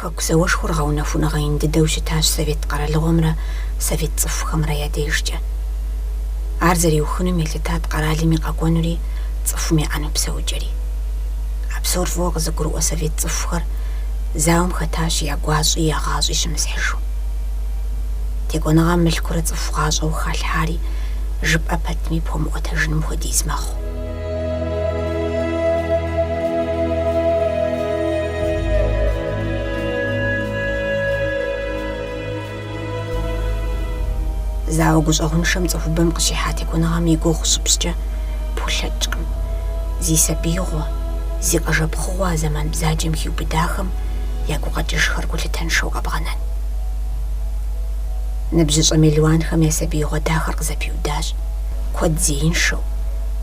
Хакузаваш хургауна фунагаин дедауshitаш совет қаралығымра, совет цыфхымра ядейшче. Арзари ухынум елетат қаралими қақонури, цыфуми анупсау джари. Абсор вогызы груа совет цыфхыр, заум хаташ ягуазу ягазу шымсхежу. Тегонаға мілкура цыфғазу халхари, жып апатми пом отажыным ходизмаху. Заугуш агуншам цыфубам қышихати кунагам егух субсча пулачкам. Зисабиго, зиқажабхуа заман бзаджим хюбидахам, ягугадишхар гулитан шоугабганан. Набжиш амилуанхам ясабиго дахар қзапиудаш, код зиин шоу.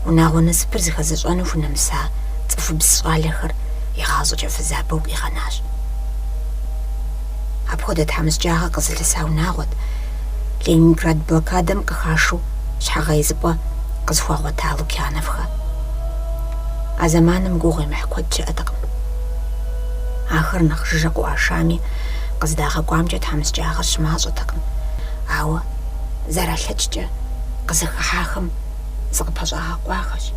Унагуна спир зихазашану фунамса, цыфубсвалихар, ягазуджа фазабуг иганаш. Абходат хамсджага қзалисау нагот, Ленинград блокадам кахашу шхагайзба казхуагата лукяновха. А заманом гугой махкотче атакм. Ахырнах жжаку ашами каздаха гуамчат хамсджага шмазу такм. Ауа заралачче казахахам загпажага гуахаш.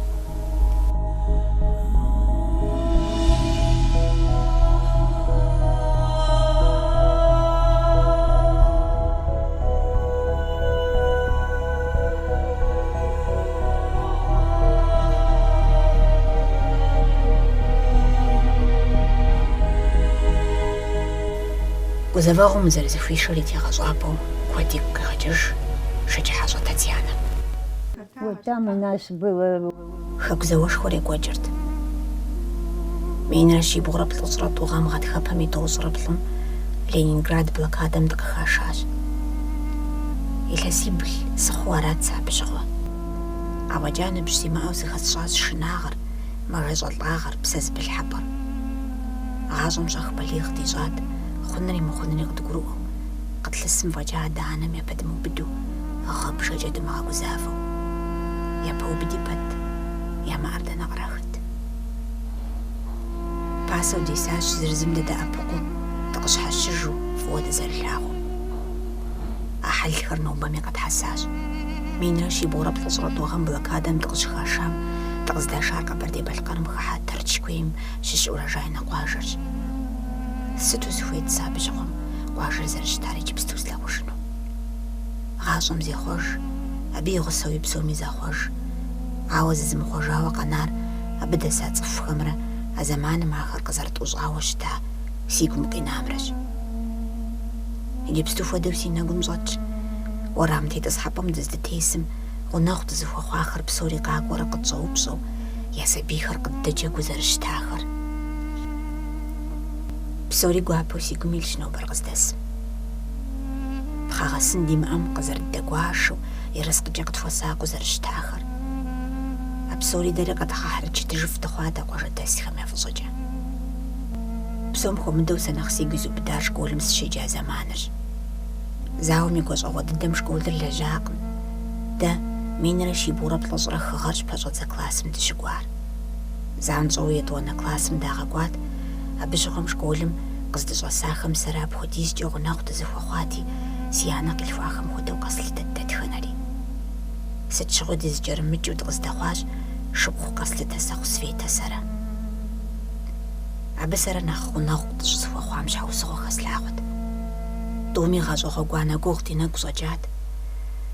Гузавагум зарзифишори тягазуапо квадик кагадиш шачахазу Татьяна. Вот там у нас было... Хакузаваш хоре годжерт. Мейнаши буграбл узрат угам гадхапами доузраблум Ленинград блокадам дакахашаш. Иласибл сахуарат сабжгва. Аваджаны бшсимау зихасшаз шинагар маражаллагар бсаз билхабар. Ажум жах балигh дижат خنني مخنني قدقرو قد لسم وجه دانم يا بدمو بدو أخب شجد ما غزافو يا بو بدي بد يا ما أردنا غراخت باسو دي ساش زرزم لدى أبوكو تقش حشجو فود زرلاغو أحل خرنو بمي قد حساش مين رشي بورا بلصرط وغم بلقادم تقش خاشام تقز دا شارقة بردي بالقرم خحات ترتشكويم شش ورجاينا قواجرش ستو زخويت سابجغم قواجر زرشتاري جبستوز لاغوشنو غازم زي خوش أبي غصوي بسومي زا خوش عاوز زم خوجا وقنار أبدا ساتف خمرة أزمان ما آخر قزرت وزعاوش تا سيكم قنامرش جبستو فدوسي ناقم زوج ورامتي تصحبم دزد تيسم وناخد زفو خواخر بسوري قاق ورقد صو بصو يا سبيخر قد دجاقو زرشتاخر بسوري قوابوسي قميل شنو برغزدس بخاغسن ديم أم قزر الدقواشو يرسق جاقت فوساقو زرشتاخر بسوري درقة خاحرج تجف تخواتا قوجة داسي خمي فصجا بسوم خو مدو سنخسي قزو بداش قول مسشيجا زمانر زاومي قوش أغود الدمش قول در لجاقم دا مين رشي بورا بلزرخ غرش بلجت زا كلاسم دشقوار زاون زويت وانا كلاسم داغا قوات أبشغم شقولم قصد جوساخم سراب خديش جوغ ناخد زفوخواتي سيانا قلفاخم خدو قصل تتخنري ست شغود زجرم مجود قصد خواش شبخو قصل تساخو سفيتا سرا أبسرا ناخو ناخد زفوخوام شاو سخو خسلاغد دومي غازوغو قوانا قوغتي ناقصو جاد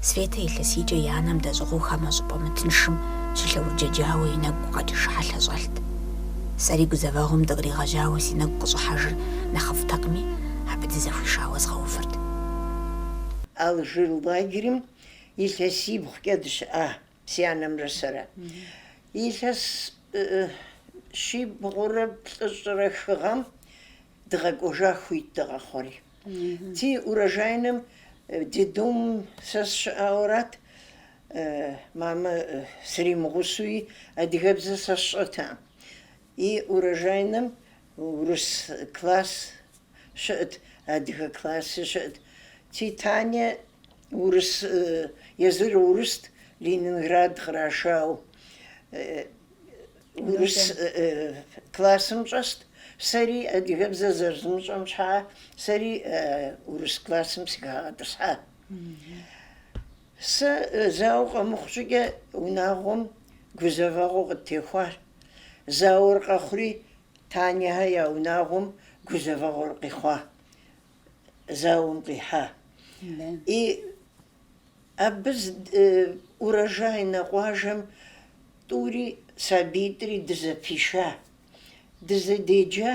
سفيتا إلا سيجا يانام دا زغو خاما زبا متنشم شلو جاجاوي ناقو قادش حالة زالت ساري قزاواهم دغري غجاوسي نقصو حجر نخف تقمي عبد زفي شاوز غوفرت الجيل لاجرم يلتسيب خكدش سيانا مرسرة يلتس شي بغرب تشرخ غم دغك وجا خويت دغا خوري تي ورجاينم ديدوم سس اورات ماما سري مغسوي ادغبز سشتا и урожайным урыс класс шит адиха класс шит Титания урыс языр урыс Ленинград хорошо урыс классым just сэри адыгэбзэ зэрызмыщӏэм щхьа сэри урыс классым сыхагъэтӏысхьа. Сэ зауэ къэмыхъу щӏыкӏэ унагъуэм гузэвэгъуэ къыттехуар. Зауэр къэхъури Танихьэ я унагъуэм гузэвэгъуэр къихъуа. Зауэм къихьа. И абы урожай нэкъуажэм тӏури сабитӏри дызэпиша. Дызэдеджа,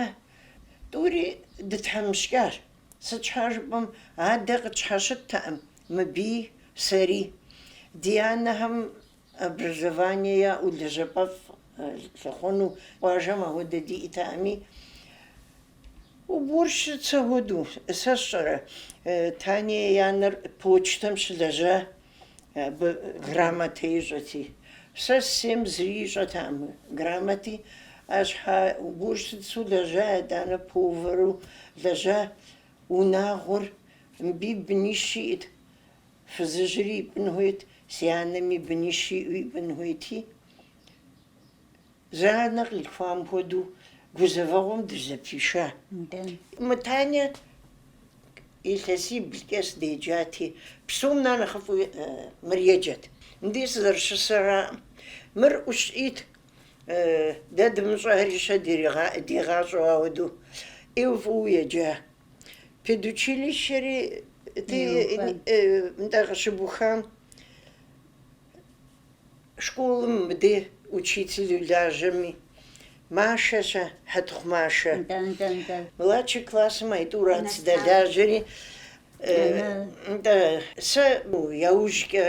тӏури дытхьэмыщкӏащ. Сыт щхьа жыпӏэм адэ къытщхьэщыттэӏым мыбий сэри. Ди анэхэм образование яӏэу лэжьапӏэфӏ лъыхъуэну къуажэм ахуэдэ диӏэтэӏыми, уборщица хуэдэу. Сэ сщӏэрэ, Тание и анэр почтэм щылэжьа, абы грамотэ ищӏэти. Сэ сем зыри ищӏэтэӏым грамоти, щхьа уборщицэу лэжьа, итӏанэ повару лэжьа, унагъуэр мыбы быни щиӏэт. Фызыжьри ипӏын хуейт, си анэми быни щиӏэу ипӏын хуейти, зы анэ къилъхуам хуэдэу гузэвэгъуэм дызэпиша. Мы Таня илъэсибл сыдеджати, псом нэ нэхъыфӏу мыр еджэт. Мыбдеж сызэрыщысэраӏым. Мыр ӏущӏит, дэ дымыщӏэри щэ дигъащӏэу ауэдэу ӏейуэ фӏыуэ еджа. Педучилищэри нтӏэ къыщыбухам школым мыбдеж учителю лажьэми, Машэщэ, Хьэтхъу Машэ. Младший классым айтӏурат сыдэлажьэри, сэ яужькӏэ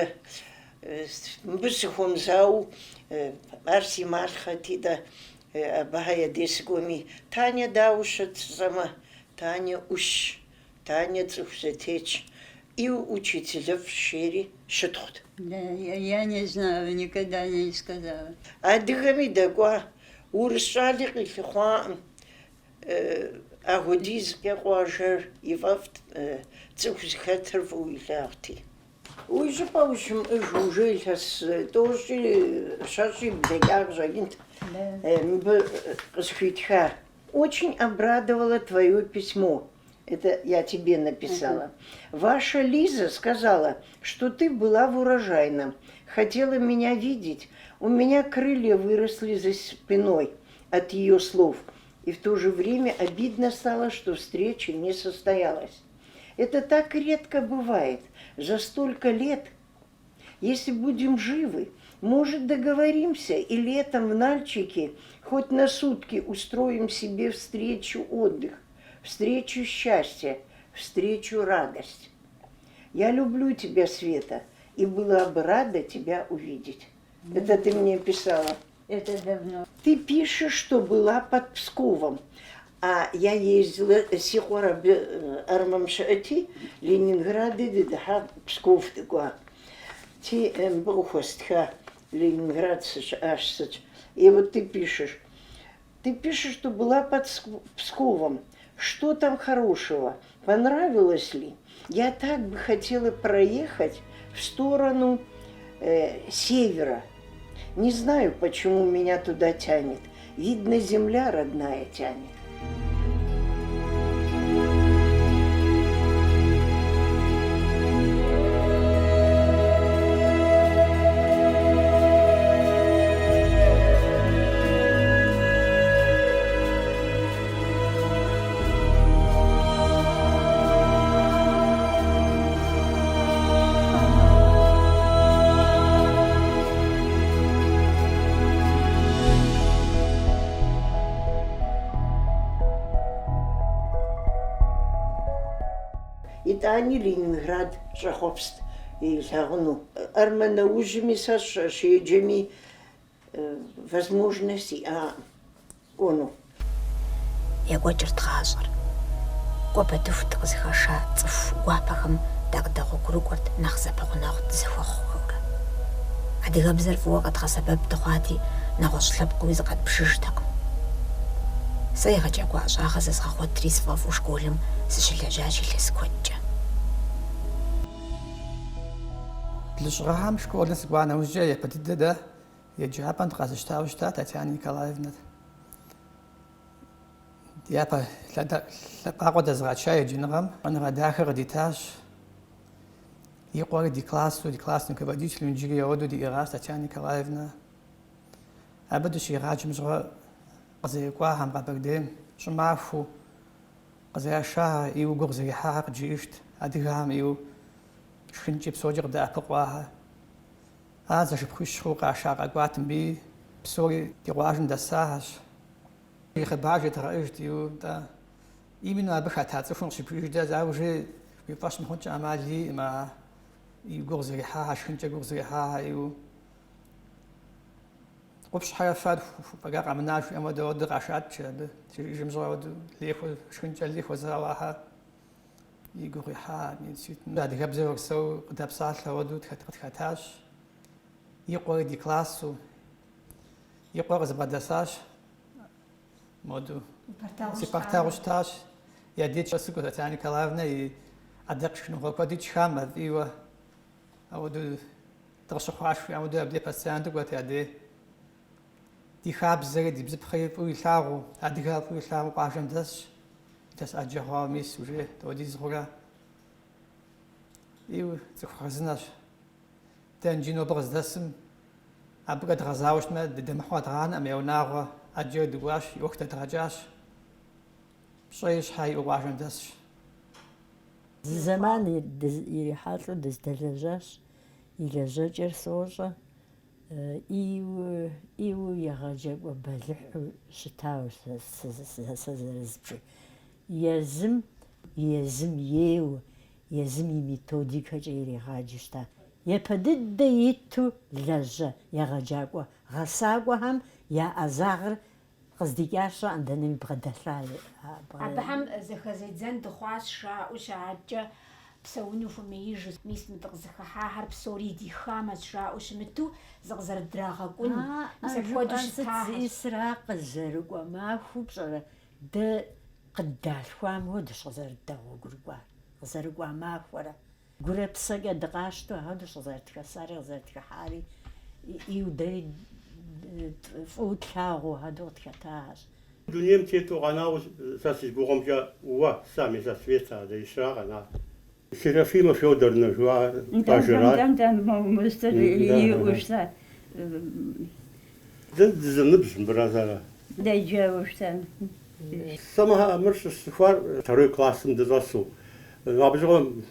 мыбы сыхуэмызауэ, ар си малъхъэти, абыхьэ едей сыкӏуэми, Таня дауэ щыт щӏэмэ, Таня ӏущ, Таня цӏыху зэтетщ. И учителев шири щытхъут. Я не знаю, никогда не сказала. Адыгэми дэкӏуа, урыс щӏали къилъыхъуаӏым, ахуэдизкӏэ къуажэр ифӏэфӏт, цӏыху зыхэтыр фӏыуэ илъагъути. Уи щӏыпӏэ ущымыӏыж, уже илъэс тӏощӏи, щэщӏи блэкӏа къыщӏэкӏынт. Мыбы къысхуитха. Очень обрадовало твое письмо. Это я тебе написала. Ваша Лиза сказала, что ты была в урожайном, хотела меня видеть. У меня крылья выросли за спиной от ее слов. И в то же время обидно стало, что встреча не состоялась. Это так редко бывает. За столько лет. Если будем живы, может, договоримся и летом в Нальчике хоть на сутки устроим себе встречу отдых. Встречу счастья, встречу радость. Я люблю тебя, Света, и была бы рада тебя увидеть. Это ты мне писала. Это давно. Ты пишешь, что была под Псковом, а я ездила сихуара армамшати, Ленинграды, дыдыха Псков тыкуа. Ти бухостха Ленинград ашсач. И вот ты пишешь, что была под Псковом. Что там хорошего? Понравилось ли? Я так бы хотела проехать в сторону севера. Не знаю, почему меня туда тянет. Видно, земля родная тянет. Итӏани Ленинград щӏэхъуэпст илъагъуну. Армэнэужьми сэ щеджэми возможность иӏэӏым кӏуэну. Екӏуэкӏырт гъащӏэр. Кӏуэ бэдыху дыкъызыхэша цӏыху гуапэхэм дакъыдэгъуэгурыкӏуэрт нэхъ зэпыгъунэгъу дызэхуэхъухэурэ. Адыгэбзэр фӏыуэ къэдгъэсэбэп дыхъуати, нэгъуэщӏ лъэпкъыуи зыкъэтпшыжтэкъым. Сэ егъэджакӏуэ ӏэщӏагъэ зэзгъэгъуэтри сфӏэфӏу школым сыщылэжьащ илъэс куэдкӏэ. Лыжьгъэхьэм школым сыкӏуа нэужькӏэ епэ дыдэ дэ еджапӏэм дыкъэзыщтауэ щыта Татьяна Николаевнэ. Диапа лъэпакъуэ дэзгъэча еджэныгъэм, щӏэныгъэ дахэ къыдитащ. И къуэри ди классным руководителем иджыри ауэдэу диӏигъащ Татьяна Николаевна. Абы дыщигъаджэм щыгъуэ къызэрикӏуахэм Къэбэрдейм щӏымахуэу къызэрашахьэ, иуэ гугъу зэрихьахьэр къыджиӏэжт, адыгэхэм иуэ шхынкӏи псокӏи къыдэӏэпыкъуахьэ. Ар зэшыпхуищхъыу къаша къэкӏуат мыбы псори ди къуажэм дэсахьэщ. И хъыбар жетгъэӏэжт, иуэ нтӏэ именно абы хэта цӏыхум къыщыпхуиждэ, ауэ уже уи фӏэщ мыхъункӏэ ӏэмал иӏэмэ, и гугъу зэрихьахьэ, шхынкӏэ гугъу зэрихьахьэ, иуэ къупщхьэрэ фэр фӏэкӏа къэмынар жиӏэм ауэдэ къашатчэ абы, жиӏэжым щӏыуэ ауэдэу лей шхынкӏэ лей хуэзэрауахьэ, и гугъу ихьа, адыгэбзэр урысэу къыдэпсалъэ ауэдэу къытхэтащ. И къуэри ди классу, и къуэр къызыбгъэдэсащ, моду си порталу щытащ. Я дечэ сыкӏуэ Татьяна Николаевна и адакъ шхыныгъуэ куэди тшхам афӏийуэ, ауэдэу дыкъыщыхъуащ, ауэдэу абдей постоянно дыкӏуэт я дей. Ди хабзэри, ди бзыпхъэри фӏыуэ илъагъуу, адыгэр фӏыуэ илъагъуу къуажэм дэсщ. Дэс ӏэджэ хъуауэ мис уже тоди зыгъурэ. Иуэ цӏыху хъарзынэщ. Дэ иджы нобэ къыздэсым, абы къэдгъэзауэ щытмэ, дыдэмыхьу къэдгъанэӏым, я унагъуэ ӏэджэ дыкӏуащ, и ӏуэху дэдгъэкӏащ. Пщӏэ щхьэ и ӏуэ къуажэм дэсщ. Зы зэман ирихьэлӏэу дыздэлэжьащ, и лэжьэкӏэр сощӏэ, иуэ егъэджакӏуэ бэлыхьу щытауэ сэ зэрызыбжыр. Езым еуэ, езым и методикэкӏэ ирегъаджэу щыта. Япэ дыдэ иту лэжьэ егъэджакӏуэ гъэсакӏуэхэм я ӏэзагъыр къыздикӏащ андэнэми бгъэдэлъа. Абыхэм зэхэзедзэн дыхъуащ жаӏэу щаӏэкӏэ, псэуну хуэмеижу, мис мы дыкъызыхыхьахьэр псори дихамэщ жаӏэу щымыту, зыкъызэрыдрагъэкӏун, мис апхуэдэу щытахьэщ. Исра къызэрыкӏуэ махуэу пщӏэрэ, дэ къыддалъхуам хуэдэщ къызэрыдэгъуэ гурыӏуар, къызэрыкӏуа махуэрэ. Гурэпсэкӏэ дыкъащтэу ауэдэщ къызэрытхэсари къызэрытхыхьари, иуэ дэри фӏыуэ тлъагъуу ауэдэу къытхэтащ. Дунейм тету къэнауэ сэ си гугъумкӏэ уэ сами сэ Света ишра къэна. Серафима Фёдоровна жуа бажэрат. Зэныбжь мыбыразара. Сэмэхьэ мыр щыхуар второй классым дыщӏэсу. Абыщӏэм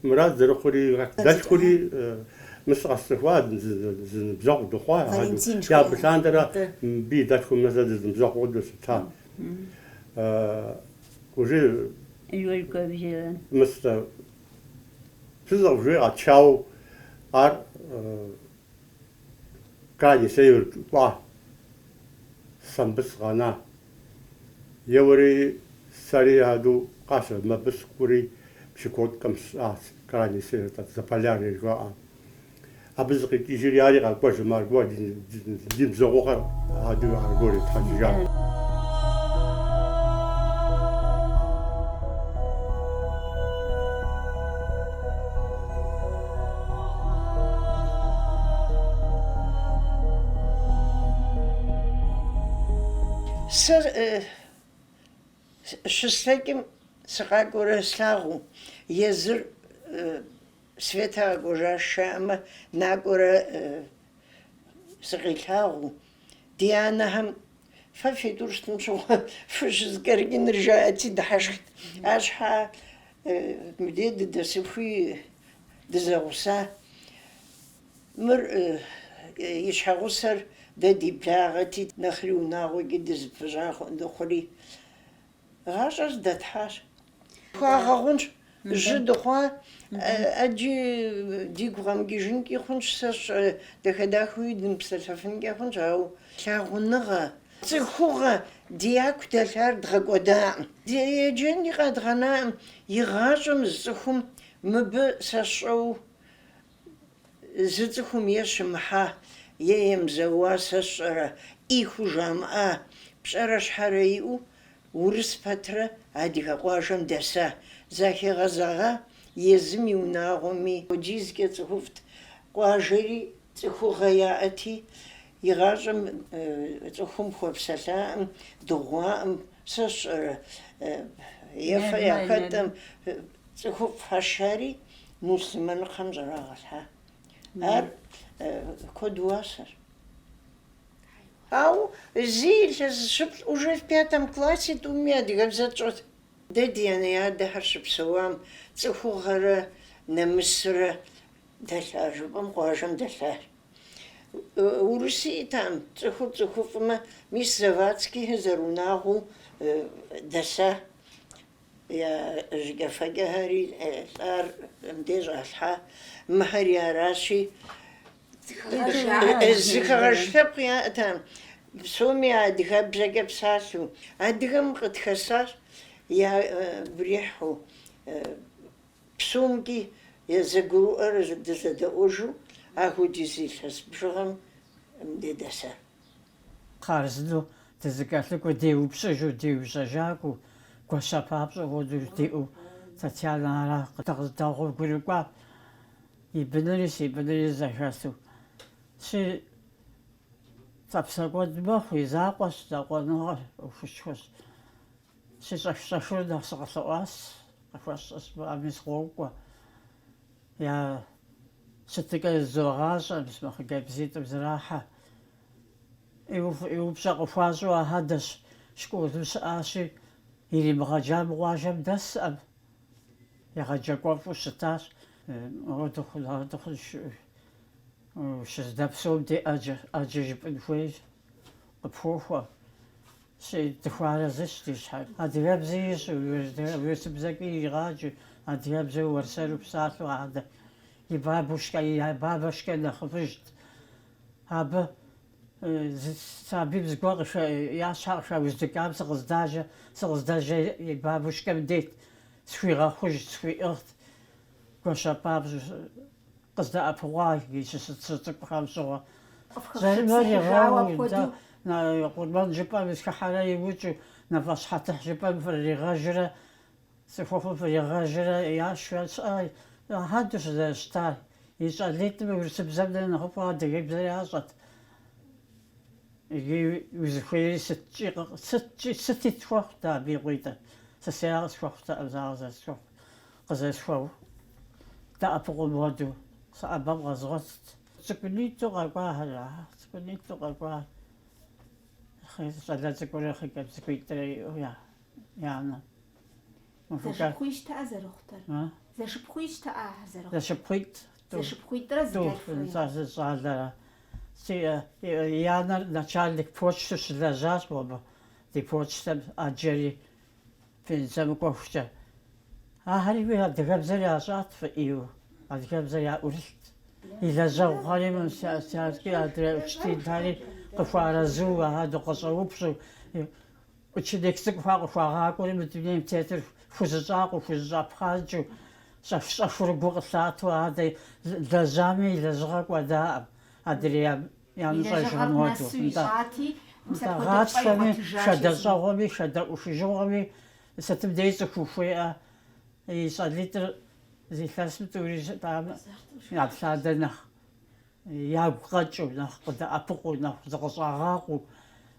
мурат зэрыхъури, дэлъхури мис къэсцӏыхуа зыныбжьэгъу дыхъуа. Абы лъандэрэ мыбы и дэлъхум нэсэ зыныбжьэгъу къыдэу щыта. Уже мис псызэгъу жеӏэ чау ар кани север кӏуа самбыс къэна. Еуэри сэри адэу къащэ мэбыс кӏури пщыкӏуэткъым щыӏащ кани север Заполярье жаӏэ. Абы зыкъикӏыжри ари къэкӏуэжым аргуэр ди бзэгъугъэр адэу аргуэр итхьэкӏыжащ. Сэ щыслъэкӏым сыкъакӏуэрэ слъагъуу, езыр Света къэкӏуэжа шаӏэмэ, накӏуэрэ сыкъилъагъуу, ди анэхэм фэ фи тӏур щытын щыгъуэ фыщызэкӏэрыкӏыныр жаӏати дыхьэшхт. Арщхьа мыбдей дыдэсыхуи дызэгъуса. Мыр и щхьэгъусэр дэ ди благъэти, нэхъри унагъуэкӏи дызыпыщӏа дыхъури, гъащӏэр здэтхьащ. Хуагъэгъунщ, жьы дыхъуа, ӏэджи дигу гъэмыкӏыжынкӏи хъунщ, сэ дахэ-дахэуи дынпсэлъэфынкӏэ хъунщ, ауэ лъагъуныгъэ, цӏыхугъэ ди яку дэлъар дгъэкӏуэдаӏым. Ди еджэнри къэдгъэнакъым, и гъащӏэм зы цӏыхум мыбы сэ сщӏэу зы цӏыхум е щымыхьа, е емызэуа сэ сщӏэрэ, ӏиху жамыӏа, пщӏэрэ щхьэрэ иӏэу, урыс пэтрэ адыгэ къуажэм дэса. Захегъэзэгъа езым и унагъуэми джизкӏэ цӏыхуфӏт. Къуажэри цӏыхугъэ яӏэти, и гъащӏэм цӏыхум хуэпсэлъаӏым, дыгъуаӏым сышӏэрэ. Яхэтэм цӏыхуфӏ хьэшэри мусульманыкъэм щӏрагъэлъхьа. Ар куэд уасэр. Ау зи илъэс уже в 5 классе тӏуми адыгэбзэ тщӏэт. Дэ ди анэ-адэхэр щыпсэуам цӏыхугъэрэ нэмысрэ дэлъа жыпӏэм къуажэм дэлъащ. Урысиитӏам цӏыхуфӏымэ мис Завадский зэрыунагъуэу дэса я жыгефэкӏэхэри лӏар мыбдеж щӏалъхьа. Мыхьэри аращи зыхэгъэж лъэпкъ яӏэтэм. Псоми адыгэбзэкӏэ псалъэу, адыгэм къытхэсащ брихьу, псомкӏи езэгурыӏуэр дызэдэӏуэжу ахуэдиз илъэс бжыгъэм дэса. Кхъарзынэу дызыкӏэлъыкӏуэ деупщӏыжу, деущӏэжакӏуэу, гуащэ папщӏэ хуэдэу диӏэу Татьяна ара къыдэгъуэгурыкӏуа. И бынри си бынри зэхэлъу. Си цӏэпсэкӏуэд мэхъу, и закъуэщ, закъуэныгъэр ӏуэхущхуэщ. Си щӏэх-щӏэхыу нэхъ сыкъылъыӏуащ, къыхуэщӏэщ, мыӏэми сыкъокӏуэ. Я щытыкӏэ зогъащӏэ, хъыджэбзитӏым зрахьэ. Иупщӏэ къыхуащӏу ахьэдэщ, школым щыӏащи, иримыгъэджам къуажэм дэсӏэм. Егъэджакӏуэфӏу щытащ. Щызда псом де ӏэджэ жыпӏын хуейщ, къыпхуохуэ. Си дыхуарэ зыщ ди щхьэр. Адыгэбзэ ищӏу, уерсыбзэкӏи иригъаджэ, адыгэбзэ уэрсэру псалъэу адэ. И бабэ шкӏэ нэхъыфӏыжт. Абы сабийм зыгуэр я щхьэр къыхэуздыкӏам сыкъыздэжэ и бабушкэм дет. Схуигъэхъуж, схуиӏыгът. Гуащэ папщӏэ къыздэӏэпыгъуа и щыцӏыкӏухэм щыгъуэ. Зэрымэр игъэуи, къурмэн жыпӏэм исхыхьэрэ иукӏыу, нафӏэщхьэтыхь жыпӏэм фӏыригъэжрэ, цӏыхухэм фӏыригъэжрэ яшхуэ щыӏэ. Ахьэду щызэрыщытар. И щӏалитӏым урысыбзэм дэ нэхъыфӏу адыгэбзэр ящӏэт. Иджы узыхуейри сыти тхуэхъут абы и къуитӏэ. Сэ къысхуэхъутэӏым, къызэсхуэу. ДэӀэпыкъум хуэдэу сыӏэбэм къэзгъуэтт. Цӏыкӏунитӏу къэкӏуахэр, цӏыкӏунитӏу къэкӏуа. Щӏалэ цӏыкӏурэ хъыджэбз цӏыкӏуитӏрэ иӏэу янэ. Зэшыпхъуи щтэӏэ зэрыхъутэр. Зэшыпхъуи щтэӏэ зэрыхъутэр. Зэшыпхъуитӏ. Зэшыпхъуитӏрэ зыдэлъхуейр. Щӏалэрэ. Янэр начальник почту щылэжьащ мобы. Ди почтэм ӏэджэри пенсэм кӏуэхукӏэ. Ахьэри уи адыгэбзэр ящӏат фӏыӏийуэ. Адыгэбзэр яӏурылът. И лэжьэгъухэри адрей учителхэри къыхуарэзу, ахьэду къыщӏэупщӏу, ученик цӏыкӏухэр къыхуагъакӏуэри мы дунейм тетыр хузыщӏа пхъанкӏыу, щӏэхур гу къылъату адэ лэжьами и лэжьыгъэ кӏуэдаӏым. Адрейм ямыщӏэжым хуэдэу. Гъатхэми, шэдэщӏэгъуэми, шэдэӏухыжыгъуэми, сытым дей цӏыху хуеӏэ. И щӏалитӏыр зилъэсым тӏури щытамэ, яплъадэ нэхъ ягу къэкӏыу, нэхъ къыдэӏэпыкъуу, нэхъ зыкъыщӏагъакъуэу.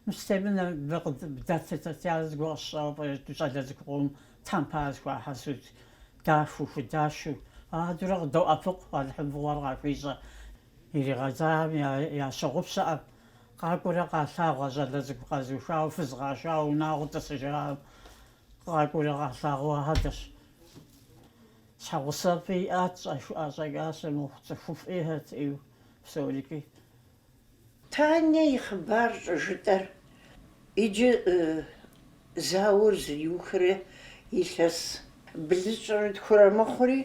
Мыстемэ Татьяна зыгуэр къысщӏауэ щӏалэ цӏыкӏум тхьэмпэ зыхуахьэсу, худашэу. Адурэ къыдоӏэпыкъу, алхъмыфӏыгъуэр къахуищӏэ. Иригъэдзам я щыгъупщэӏэм къакӏуэрэ къалъагъуэ щӏалэ цӏыкӏу къэзухауэ, фызгъашауэ, унагъуэ тӏысыжауэ, къакӏуэрэ къалъагъуэ ахьэдэщ. Щхьэгъусэфӏи иӏат, щӏэкӏащ, мыхъу цӏыхуфӏ иӏэт псорикӏи. Таня и хъыбар щӏэжытӏэр иджы зауэр зриухрэ илъэс блыщӏрэ тхурэ мыхъури,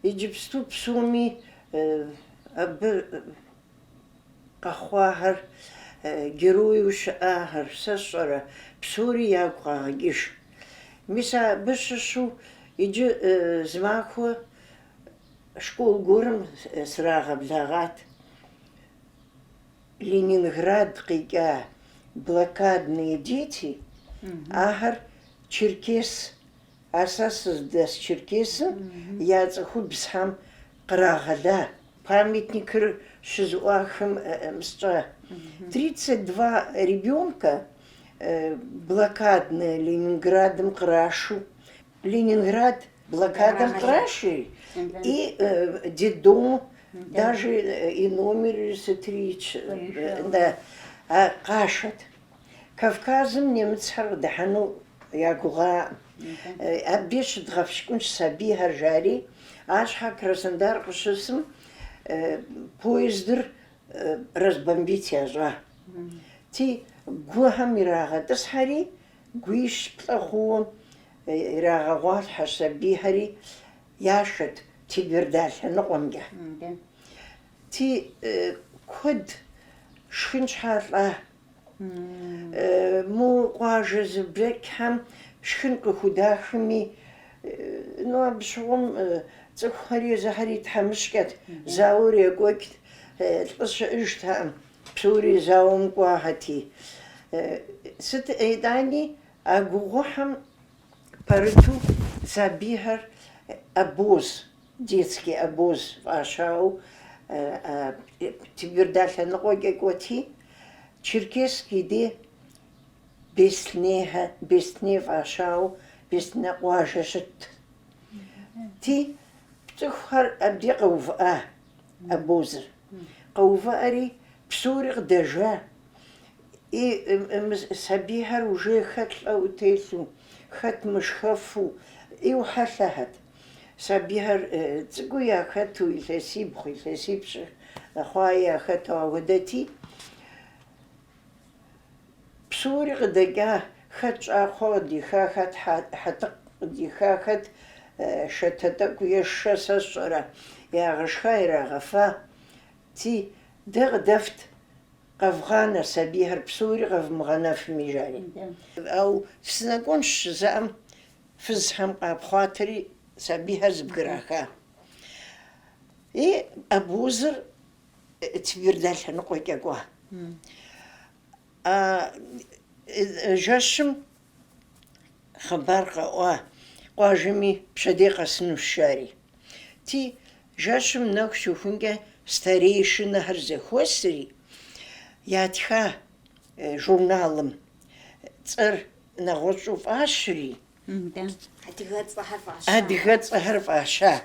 иджыпсту псоми абы къэхъуахэр героеу щыӏахэр сэ сщӏэрэ псори ягу къагъэкӏыж. Мис абы щыщу иджы зы махуэ школ гуэрым срагъэблагъат. Ленинград къикӏа блокадные дети, ахэр Черкес, а сэ сыздэс Черкесым я цӏыхубзхэм кърагъэла. Памятникыр щызыӏуахэм мыскӏэ 32 ребенка блокадная Ленинградом крашу. Ленинград блокадом краши. И детдом, даже и номер стрич, да, кашет. Кавказом немцхар дахану ягуга, абеш дгавшкунш саби харжари, ашха Краснодар кушусм поездр разбомбить яжа. Ти гуахам ирага тасхари, гуиш плаху ирага гуат хасаби хари, яшет тибердаль ногомга. Ти код шхинчхарла. مو قاجز بك هم شخنق خداخمي نو بشوم تخري زهري تحمشكت زاوري قوكت تقص اشتها بسوري زاوم قواهتي ست ايداني اقوهم بردو سابيهر ابوز детский обоз Варшау тибердаль ногоге готи Черкесский де бесне Варшау, бесне Уажешет. Ти птухар абди قوفا أبوزر قوفا أري بسورق دجا и سبيهر уже خت أوتيسو خت مشخفو إيو حلهت سبيهر تقويا خطو يلسيبش أخوايا خطو عودتي بسورق دجا خت أخو ديخا خت حتق ديخا خت شتتك ويشسا صورة يا غشخيرا غفا تي دغ دفت قفغانا سبيهر بسوري غف مغانا في ميجاني أو سنقونش زعم فزحم قاب خاطري سبيهر زبقراخا إيه أبوزر تبيردالها نقوي كاكوا جاشم خبار قوا قواجمي بشديقة سنوشاري تي جاشم ناكشو فنجا старейшина Харзахосри, ятха журналом цар нагоцуф ашри, адыгат цахар аша.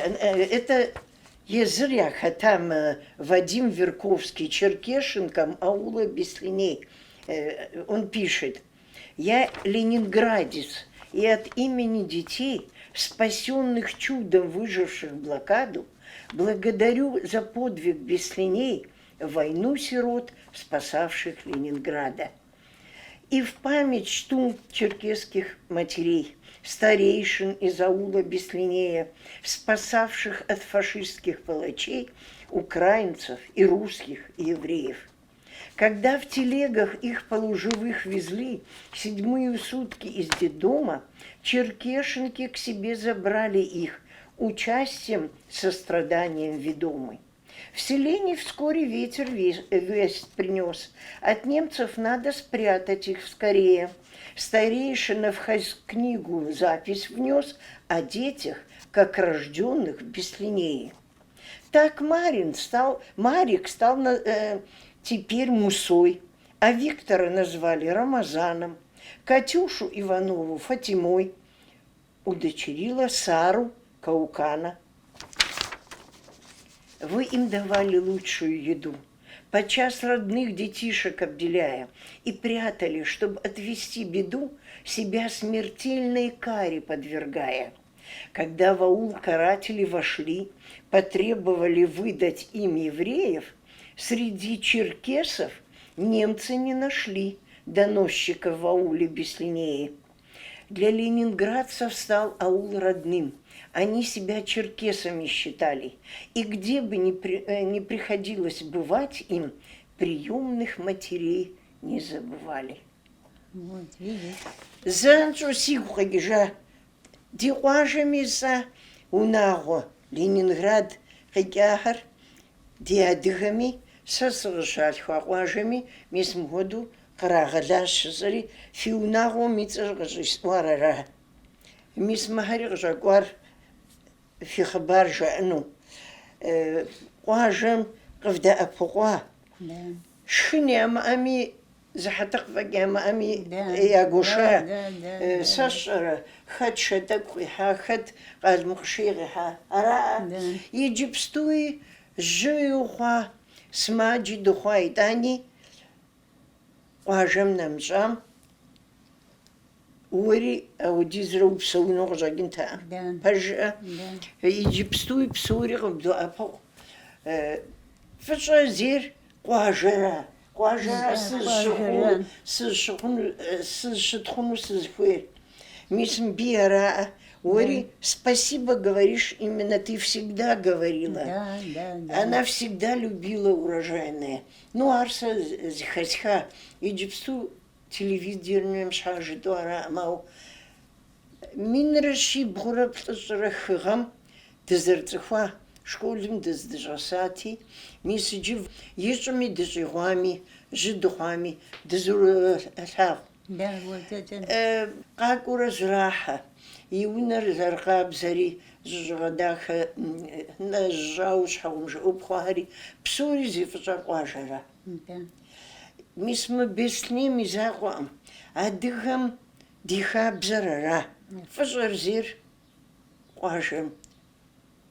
Это езря хатам Вадим Верковский, Черкешенком аула Беслиней. Он пишет: я ленинградец, и от имени детей, спасенных чудом выживших блокаду, благодарю за подвиг Беслиней, войну сирот, спасавших Ленинграда. И в память чту черкесских матерей, старейшин из аула Беслинея, спасавших от фашистских палачей украинцев и русских, и евреев. Когда в телегах их полуживых везли 7 сутки из детдома, черкешенки к себе забрали их, участием, состраданием ведомы. В селении вскоре ветер весть принес. От немцев надо спрятать их скорее. Старейшина в книгу запись внес о детях, как рожденных в Беслинее. Так Марик стал теперь Мусой, а Виктора назвали Рамазаном, Катюшу Иванову Фатимой, удочерила Сару Каукана. Вы им давали лучшую еду, подчас родных детишек обделяя, и прятали, чтобы отвести беду, себя смертельной каре подвергая. Когда в аул каратели вошли, потребовали выдать им евреев, среди черкесов немцы не нашли доносчиков в ауле Беслинеи. Для ленинградцев стал аул родным. Они себя черкесами считали. И где бы ни приходилось бывать им, приемных матерей не забывали. Занчо сигугажа диуажами за унаго Ленинград хагахар диадыгами сасгашал хагуажами мисм году карагалаш зари фиунаго мицгажис варара мисм хариг жагвар في خبار جانو واجم къывдэӏэпыкъуа. Да. Шхын ямыӏэми, зыхьэтыкъыфӏэкӏ ямыӏэми Да. ягуэша. Да. Сэ сщӏэрэ, хэт шэдэку къихьа, хэт къалмыкъщей къихьа. Араӏа. Да. Иджыпстуи жьы ухъуа, сымаджи дыхъуа итӏани, къуажэм нэмыщӏам, уэри аудизрэ упсэуну къыщӏэкӏынтэӏэ. Да. Пэжыӏэ. Да. Иджыпстуи псори къыбдоӏэпыкъу. Фӏыщӏэ зейр къуажэра. Къуажэра сызыщытхъуну сызыхуейр. Мис мби араӏэ. Уэри спасибо говоришь, именно ты всегда говорила. Да. Она всегда любила урожайное. Ну, арса зихасха. Иджыпсту телевизорным шхажиту араӏэ. Мау минрэ щибгъурэ плӏыщӏрэ хыгъэм дызэрыцӏыхуа школым дыздыщӏэсати, мис иджы ищӏми дыщӏигъуами, жьы дыхъуами дызэрылъагъу. Да, вот это. Къакӏуэрэ зрахьэ. И унэр зэрыкъабзэри, зыщӏыгъэдахэ нэжьауэ щхьэгъубжэ хъуари, псори зи фӏыщӏэ къуажэра. Да. Мис мы Беслънейм и закъуэӏым. Адыгэм ди хабзэр ара. Фӏыщӏэр зейр къуажэм.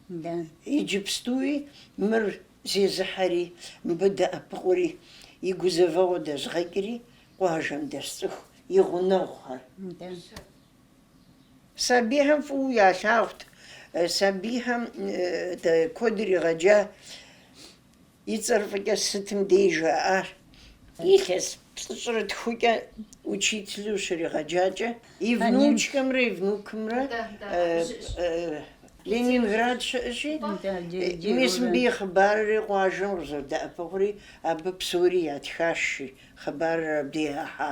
Да. Иджыпстуи мыр зезыхьэри, мыбы дэӏэпыкъури, и гузэвэгъуэ дэзгъэкӏри, къуажэм дэсцӏыху и гъунэгъухэр. Да. Сабийхэм фӏыуэ ялъагъут. Сабийхэм куэдыр игъэджа, и цӏэр фӏыкӏэ сытым деж жаӏар. Илъэс плӏыщӏрэ тхукӏэ учителю щригъэджакӏэ, и внучкэмрэ и внукымрэ Ленинград щыӏэщи, мис мыбы и хъыбарри къуажэм къызэрыдэӏэпыкъури, абы псори ятхащи, хъыбарыр абы ехьа.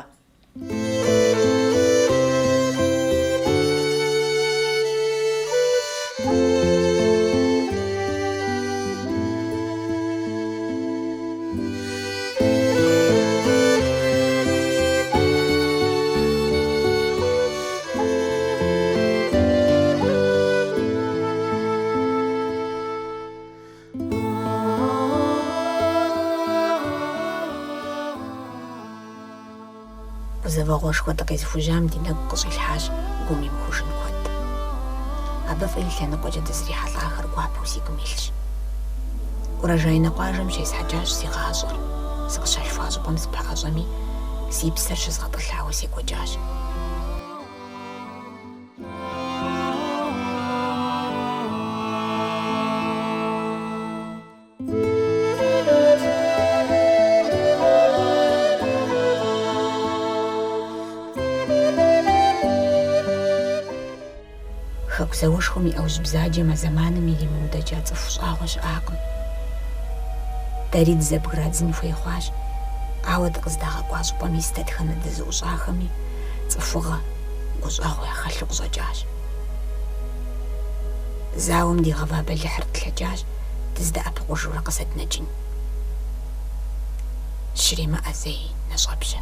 Гузэвэгъуэшхуэ дыкъезыхужьам ди нэгу къыщӏилъхьащ гум имыхужын куэд. Абы фӏей лъэныкъуэкӏэ дызрихьэлӏахэр гуапэу си гум илъщ. Урожайнэ къуажэм щесхьэкӏащ си гъащӏэр. Сыкъыщалъхуа щӏыпӏэм сыпэӏэщӏэми, си псэр щызгъэтӏылъауэ секӏуэкӏащ. Хэку зэуэшхуэм и ӏэужь бзаджэм а зэманым иримыудэджа цӏыху щӏагъуэ щыӏакъым. Дэри дызэбградзын хуей хъуащ, ауэ дыкъыздагъэкӏуа щӏыпӏэм ис дэтхэнэ дызыӏущӏахэми цӏыхугъэ, гущӏэгъу яхэлъу къыщӏэкӏащ. Зауэм ди гъэва бэлыхьыр тлъэкӏащ, дыздэӏэпыкъужурэ къызэднэкӏын. Щыримыӏэ зэи нэщӏэбжьэ.